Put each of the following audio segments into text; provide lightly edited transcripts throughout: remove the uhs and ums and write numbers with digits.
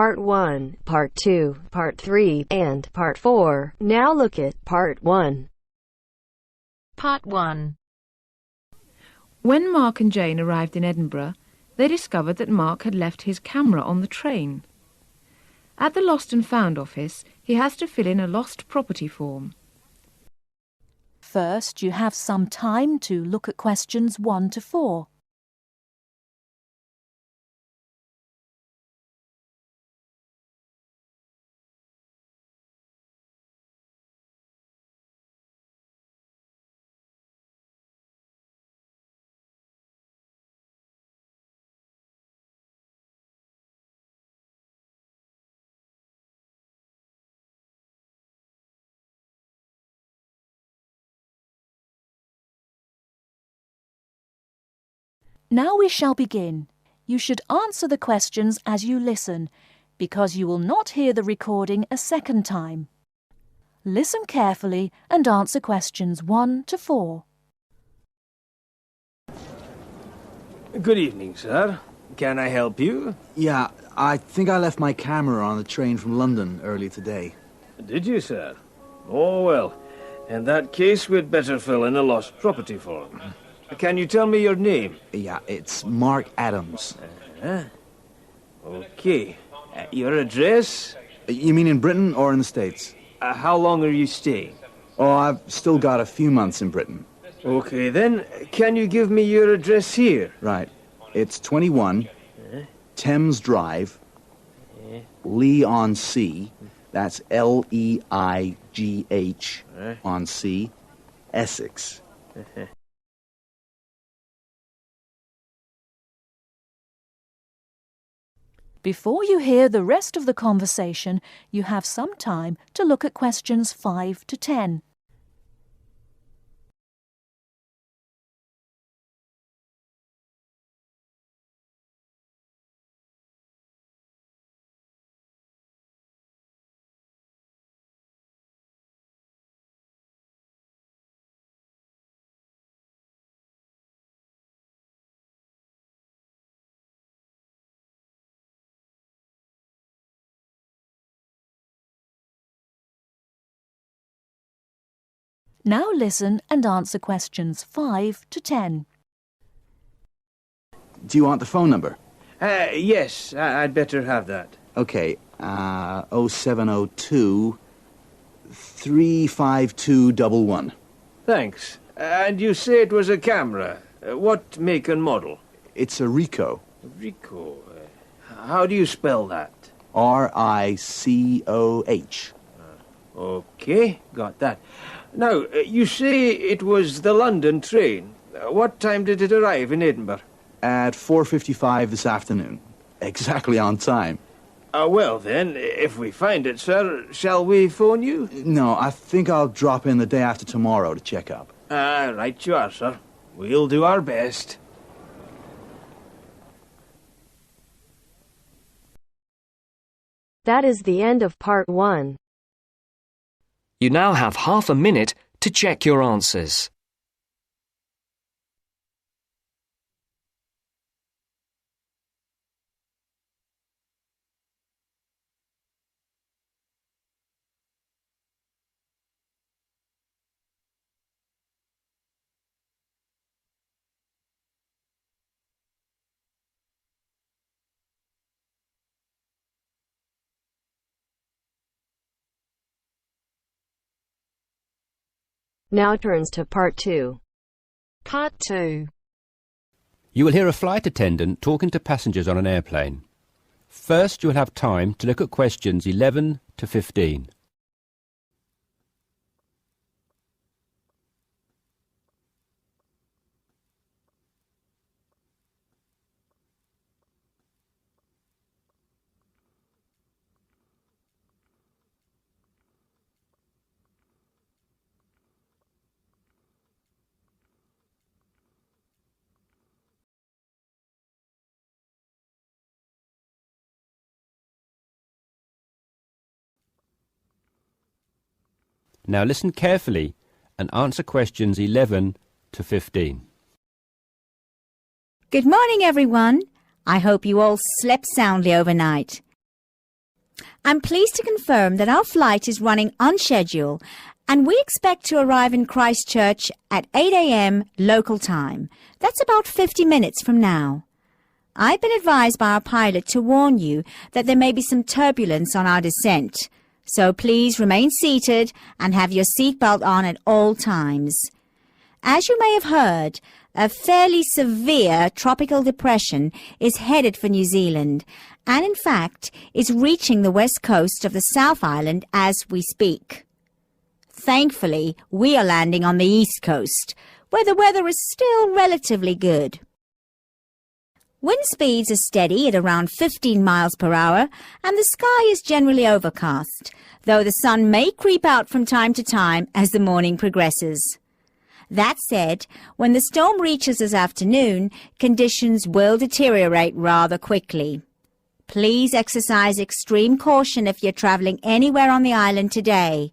Part 1, Part 2, Part 3, and Part 4. Now look at Part 1. Part 1. When Mark and Jane arrived in Edinburgh, they discovered that Mark had left his camera on the train. At the Lost and Found office, he has to fill in a lost property form. First, you have some time to look at questions 1 to 4. Now we shall begin. You should answer the questions as you listen, because you will not hear the recording a second time. Listen carefully and answer questions 1 to 4. Good evening, sir. Can I help you? Yeah, I think I left my camera on the train from London early today. Did you, sir? Oh, well. In that case, we'd better fill in a lost property form. Can you tell me your name? Yeah, it's Mark Adams. Okay. Your address? You mean in Britain or in the States? How long are you staying? Oh, I've still got a few months in Britain. Okay, then, can you give me your address here? Right. It's 21 Thames Drive, Leigh-on-Sea. That's Leigh on Sea, Essex. Before you hear the rest of the conversation, you have some time to look at questions 5 to 10. Now listen and answer questions 5 to 10. Do you want the phone number? Yes, I'd better have that. Okay, 0702 35211. Thanks. And you say it was a camera. What make and model? It's a Ricoh. Ricoh. How do you spell that? Ricoh. Okay, got that. Now, you say it was the London train. What time did it arrive in Edinburgh? At 4:55 this afternoon. Exactly on time. Well then, if we find it, sir, shall we phone you? No, I think I'll drop in the day after tomorrow to check up. Right you are, sir. We'll do our best. That is the end of Part 1. You now have half a minute to check your answers. Now turns to Part 2. Part 2. You will hear a flight attendant talking to passengers on an airplane. First, you will have time to look at questions 11 to 15. Now listen carefully and answer questions 11 to 15. Good morning, everyone. I hope you all slept soundly overnight. I'm pleased to confirm that our flight is running on schedule and we expect to arrive in Christchurch at 8 a.m. local time. That's about 50 minutes from now. I've been advised by our pilot to warn you that there may be some turbulence on our descent, so please remain seated and have your seatbelt on at all times. As you may have heard, a fairly severe tropical depression is headed for New Zealand and in fact is reaching the west coast of the South Island as we speak. Thankfully, we are landing on the east coast, where the weather is still relatively good. Wind speeds are steady at around 15 miles per hour and the sky is generally overcast, though the sun may creep out from time to time as the morning progresses. That said, when the storm reaches this afternoon, conditions will deteriorate rather quickly. Please exercise extreme caution if you're travelling anywhere on the island today.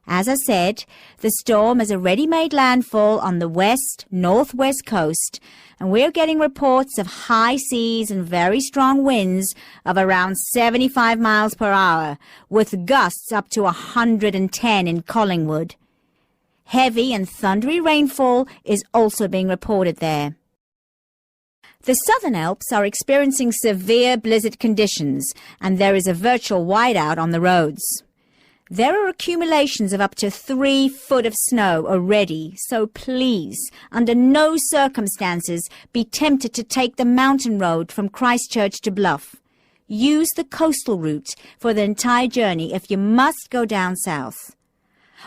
As I said, the storm has already made landfall on the west-northwest coast, and we're getting reports of high seas and very strong winds of around 75 miles per hour, with gusts up to 110 in Collingwood. Heavy and thundery rainfall is also being reported there. The Southern Alps are experiencing severe blizzard conditions, and there is a virtual whiteout on the roads. There are accumulations of up to 3 foot of snow already, so please, under no circumstances, be tempted to take the mountain road from Christchurch to Bluff. Use the coastal route for the entire journey if you must go down south.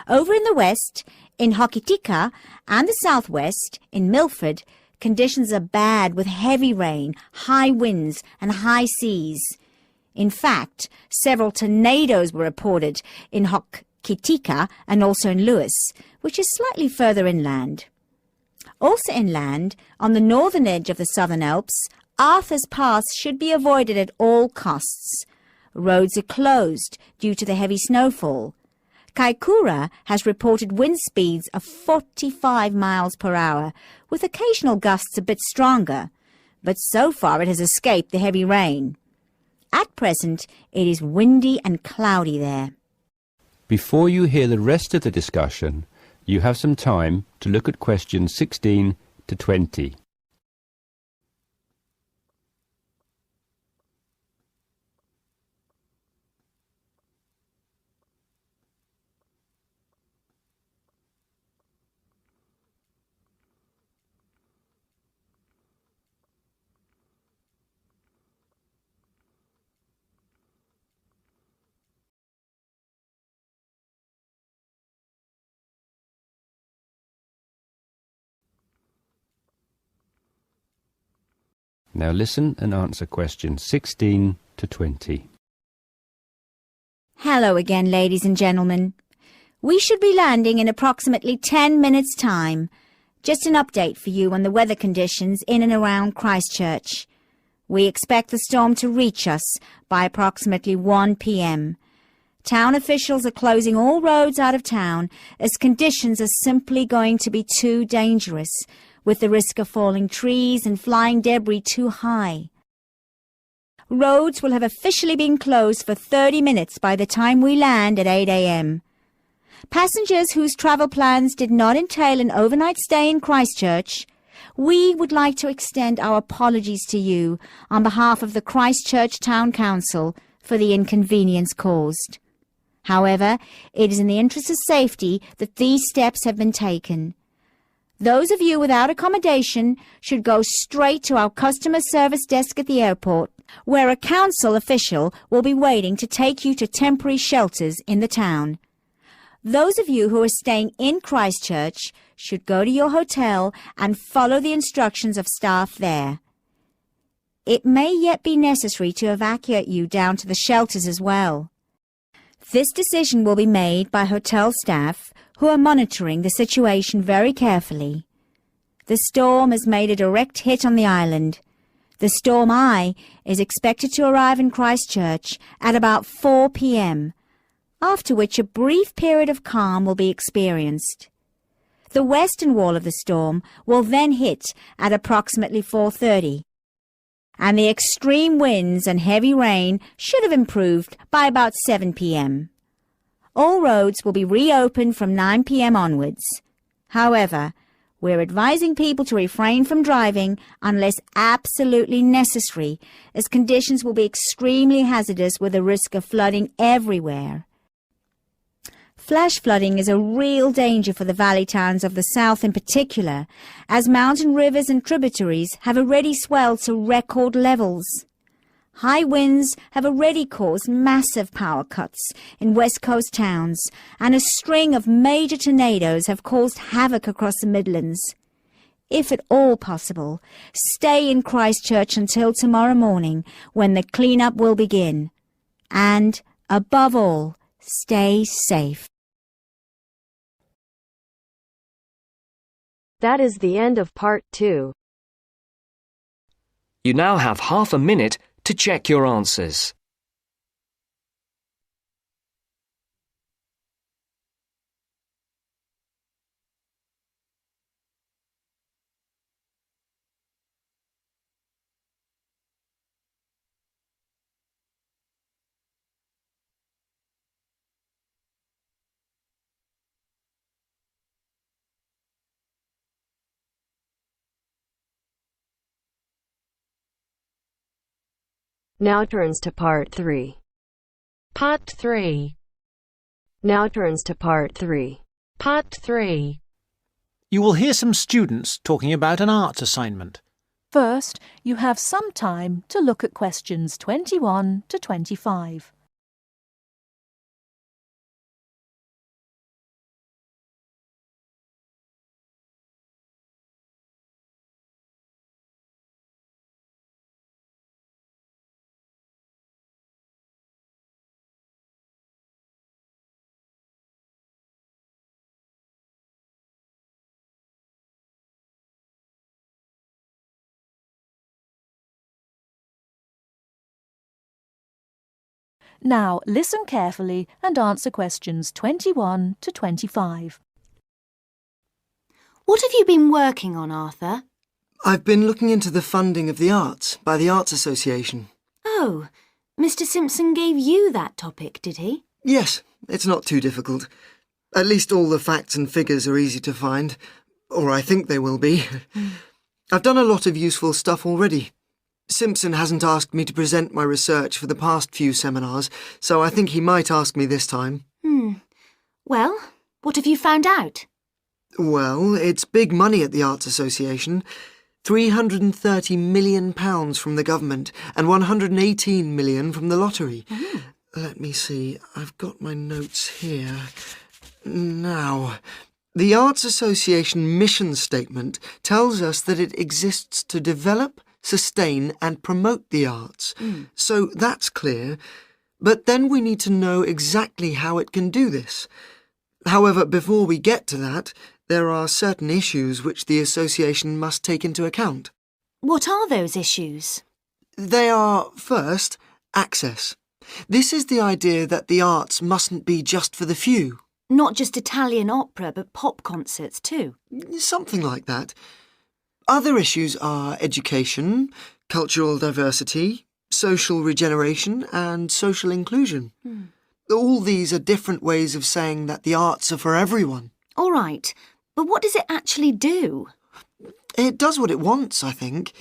Over in the west, in Hokitika, and the southwest, in Milford, conditions are bad with heavy rain, high winds, and high seas. In fact, several tornadoes were reported in Hokitika and also in Lewis, which is slightly further inland. Also inland, on the northern edge of the Southern Alps, Arthur's Pass should be avoided at all costs. Roads are closed due to the heavy snowfall. Kaikoura has reported wind speeds of 45 miles per hour, with occasional gusts a bit stronger, but so far it has escaped the heavy rain. At present, it is windy and cloudy there. Before you hear the rest of the discussion, you have some time to look at questions 16 to 20. Now listen and answer questions 16 to 20. Hello again, ladies and gentlemen. We should be landing in approximately 10 minutes' time. Just an update for you on the weather conditions in and around Christchurch. We expect the storm to reach us by approximately 1 p.m. Town officials are closing all roads out of town as conditions are simply going to be too dangerous, with the risk of falling trees and flying debris too high. Roads will have officially been closed for 30 minutes by the time we land at 8 a.m. Passengers whose travel plans did not entail an overnight stay in Christchurch, we would like to extend our apologies to you on behalf of the Christchurch Town Council for the inconvenience caused. However, it is in the interest of safety that these steps have been taken. Those of you without accommodation should go straight to our customer service desk at the airport, where a council official will be waiting to take you to temporary shelters in the town. Those of you who are staying in Christchurch should go to your hotel and follow the instructions of staff there. It may yet be necessary to evacuate you down to the shelters as well. This decision will be made by hotel staff who are monitoring the situation very carefully. The storm has made a direct hit on the island. The storm eye is expected to arrive in Christchurch at about 4 p.m., after which a brief period of calm will be experienced. The western wall of the storm will then hit at approximately 4:30. and the extreme winds and heavy rain should have improved by about 7 p.m. All roads will be reopened from 9 p.m. onwards. However, we're advising people to refrain from driving unless absolutely necessary, as conditions will be extremely hazardous with a risk of flooding everywhere. Flash flooding is a real danger for the valley towns of the south in particular, as mountain rivers and tributaries have already swelled to record levels. High winds have already caused massive power cuts in West Coast towns, and a string of major tornadoes have caused havoc across the Midlands. If at all possible, stay in Christchurch until tomorrow morning, when the clean-up will begin. And, above all, stay safe. That is the end of part 2. You now have half a minute to check your answers. Now turns to part 3. Part 3. Now turns to part 3. Part 3. You will hear some students talking about an arts assignment. First, you have some time to look at questions 21 to 25. Now listen carefully and answer questions 21 to 25. What have you been working on, Arthur? I've been looking into the funding of the arts by the Arts Association. Oh, Mr. Simpson gave you that topic, did he? Yes, it's not too difficult. At least all the facts and figures are easy to find, or I think they will be. I've done a lot of useful stuff already. Simpson hasn't asked me to present my research for the past few seminars, so I think he might ask me this time. Well, what have you found out? Well, it's big money at the Arts Association. £330 million from the government and £118 million from the lottery. Let me see, I've got my notes here. Now, the Arts Association mission statement tells us that it exists to develop, sustain and promote the arts. So that's clear. But then we need to know exactly how it can do this. However, before we get to that, there are certain issues which the association must take into account. What are those issues? They are, first, access. This is the idea that the arts mustn't be just for the few. Not just Italian opera, but pop concerts too. Something like that. Other issues are education, cultural diversity, social regeneration and social inclusion. All these are different ways of saying that the arts are for everyone. All right, but what does it actually do? It does what it wants, I think.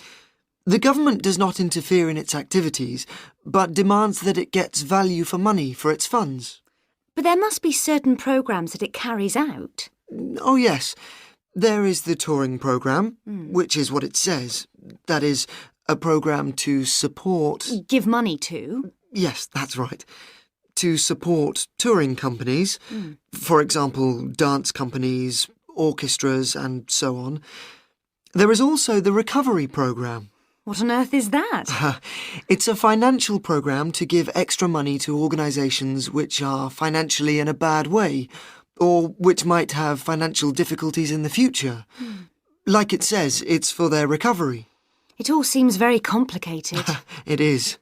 The government does not interfere in its activities, but demands that it gets value for money for its funds. But there must be certain programmes that it carries out. Oh, yes. There is the touring programme, which is what it says. That is, a programme to support... Give money to? Yes, that's right. To support touring companies, for example, dance companies, orchestras and so on. There is also the recovery programme. What on earth is that? It's a financial programme to give extra money to organisations which are financially in a bad way, or which might have financial difficulties in the future. Like it says, it's for their recovery. It all seems very complicated. It is.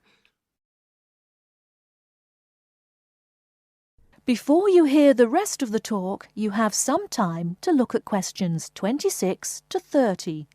Before you hear the rest of the talk, you have some time to look at questions 26 to 30.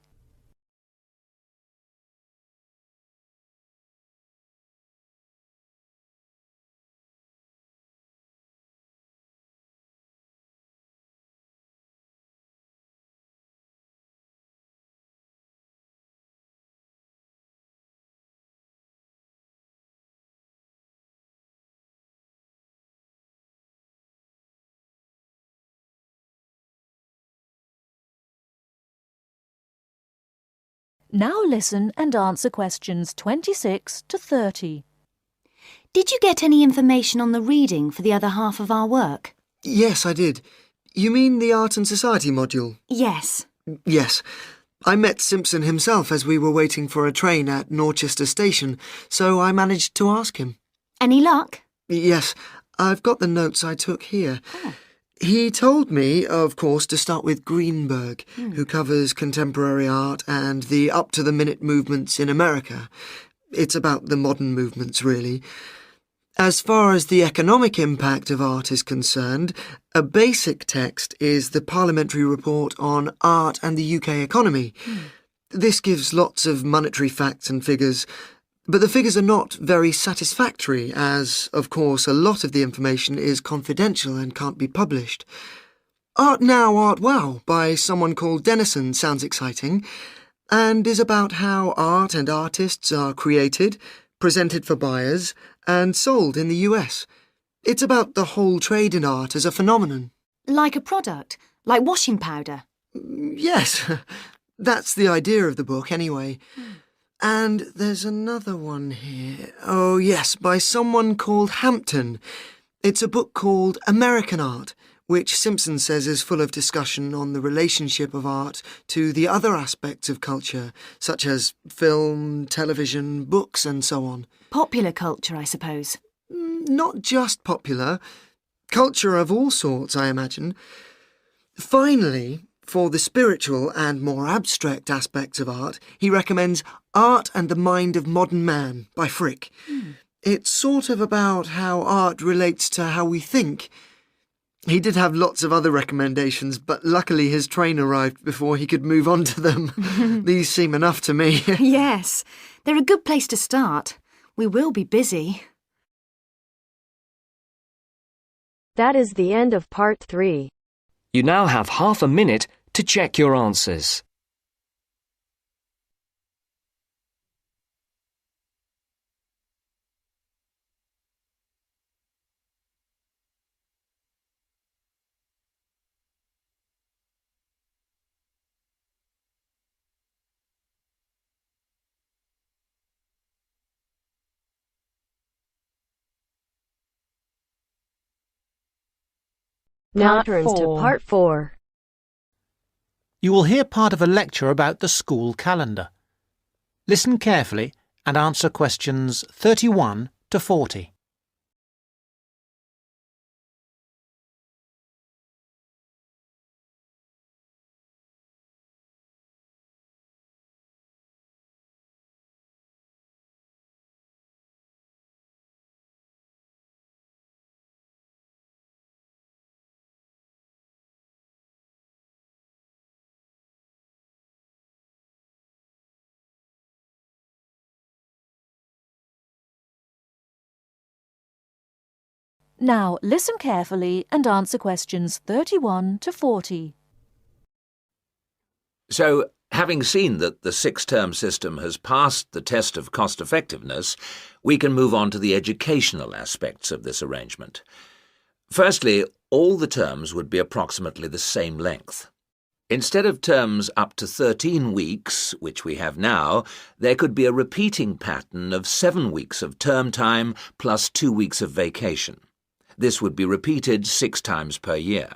Now listen and answer questions 26 to 30. Did you get any information on the reading for the other half of our work? Yes, I did. You mean the Art and Society module? Yes. Yes. I met Simpson himself as we were waiting for a train at Norchester Station, so I managed to ask him. Any luck? Yes, I've got the notes I took here. Oh. He told me, of course, to start with Greenberg, who covers contemporary art and the up-to-the-minute movements in America. It's about the modern movements, really. As far as the economic impact of art is concerned, a basic text is the Parliamentary Report on Art and the UK Economy. This gives lots of monetary facts and figures, but the figures are not very satisfactory, as, of course, a lot of the information is confidential and can't be published. Art Now, Art Wow by someone called Dennison sounds exciting, and is about how art and artists are created, presented for buyers, and sold in the US. It's about the whole trade in art as a phenomenon. Like a product? Like washing powder? Yes, that's the idea of the book anyway. And there's another one here. Oh yes, by someone called Hampton. It's a book called American Art, which Simpson says is full of discussion on the relationship of art to the other aspects of culture, such as film, television, books and so on. Popular culture, I suppose. Not just popular. Culture of all sorts, I imagine. Finally, for the spiritual and more abstract aspects of art, he recommends Art and the Mind of Modern Man by Frick. It's sort of about how art relates to how we think. He did have lots of other recommendations, but luckily his train arrived before he could move on to them. These seem enough to me. Yes, they're a good place to start. We will be busy. That is the end of part 3. You now have half a minute to check your answers. Now turns to part 4. You will hear part of a lecture about the school calendar. Listen carefully and answer questions 31 to 40. Now listen carefully and answer questions 31 to 40. So, having seen that the 6-term system has passed the test of cost-effectiveness, we can move on to the educational aspects of this arrangement. Firstly, all the terms would be approximately the same length. Instead of terms up to 13 weeks, which we have now, there could be a repeating pattern of 7 weeks of term time plus 2 weeks of vacation. This would be repeated 6 times per year.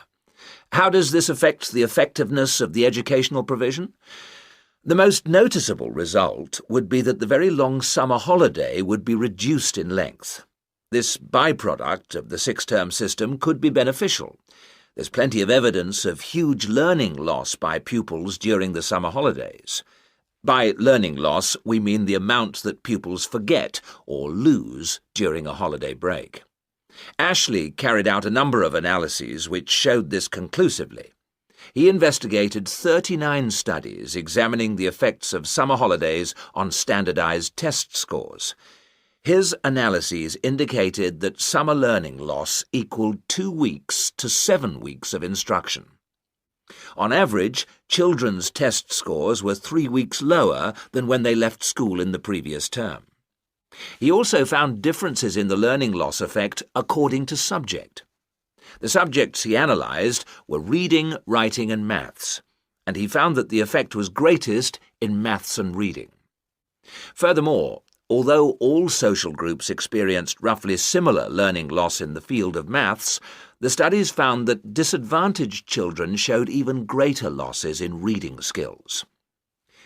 How does this affect the effectiveness of the educational provision? The most noticeable result would be that the very long summer holiday would be reduced in length. This byproduct of the 6-term system could be beneficial. There's plenty of evidence of huge learning loss by pupils during the summer holidays. By learning loss, we mean the amount that pupils forget or lose during a holiday break. Ashley carried out a number of analyses which showed this conclusively. He investigated 39 studies examining the effects of summer holidays on standardized test scores. His analyses indicated that summer learning loss equaled 2 weeks to 7 weeks of instruction. On average, children's test scores were 3 weeks lower than when they left school in the previous term. He also found differences in the learning loss effect according to subject. The subjects he analysed were reading, writing and maths, and he found that the effect was greatest in maths and reading. Furthermore, although all social groups experienced roughly similar learning loss in the field of maths, the studies found that disadvantaged children showed even greater losses in reading skills.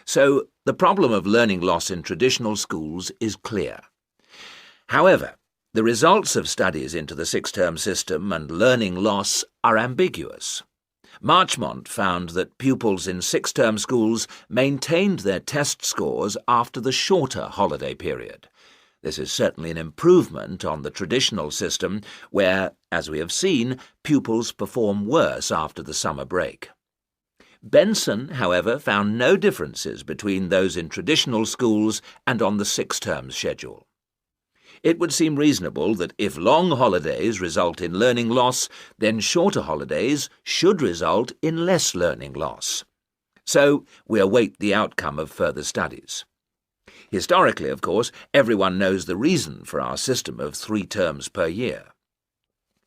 So, the problem of learning loss in traditional schools is clear. However, the results of studies into the six-term system and learning loss are ambiguous. Marchmont found that pupils in six-term schools maintained their test scores after the shorter holiday period. This is certainly an improvement on the traditional system where, as we have seen, pupils perform worse after the summer break. Benson, however, found no differences between those in traditional schools and on the six-term schedule. It would seem reasonable that if long holidays result in learning loss, then shorter holidays should result in less learning loss. So we await the outcome of further studies. Historically, of course, everyone knows the reason for our system of 3 terms per year.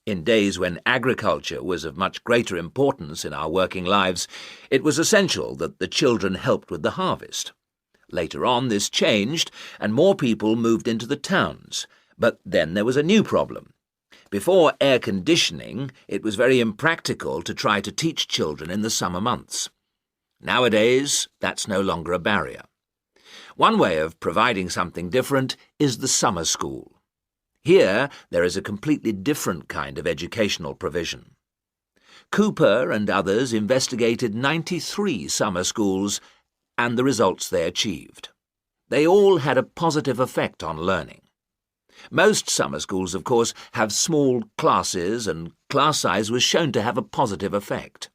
In days when agriculture was of much greater importance in our working lives, it was essential that the children helped with the harvest. Later on, this changed, and more people moved into the towns. But then there was a new problem. Before air conditioning, it was very impractical to try to teach children in the summer months. Nowadays, that's no longer a barrier. One way of providing something different is the summer school. Here, there is a completely different kind of educational provision. Cooper and others investigated 93 summer schools and the results they achieved. They all had a positive effect on learning. Most summer schools, of course, have small classes, and class size was shown to have a positive effect.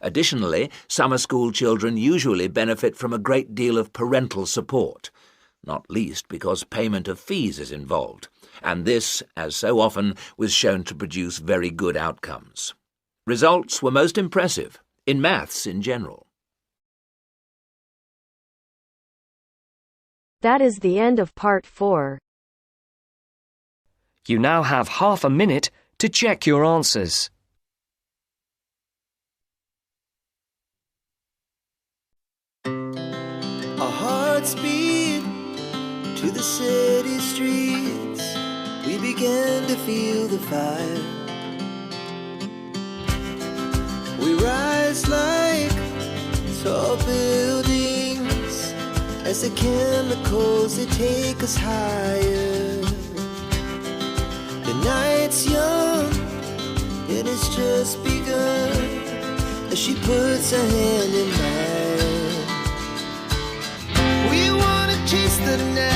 Additionally, summer school children usually benefit from a great deal of parental support, not least because payment of fees is involved, and this, as so often, was shown to produce very good outcomes. Results were most impressive, in maths in general. That is the end of part 4. You now have half a minute to check your answers. Our hearts beat to the city streets. We began to feel the fire. We rise like tall buildings as the chemicals, they take us higher. The night's young and it's just begun as she puts her hand in mine. We wanna chase the night.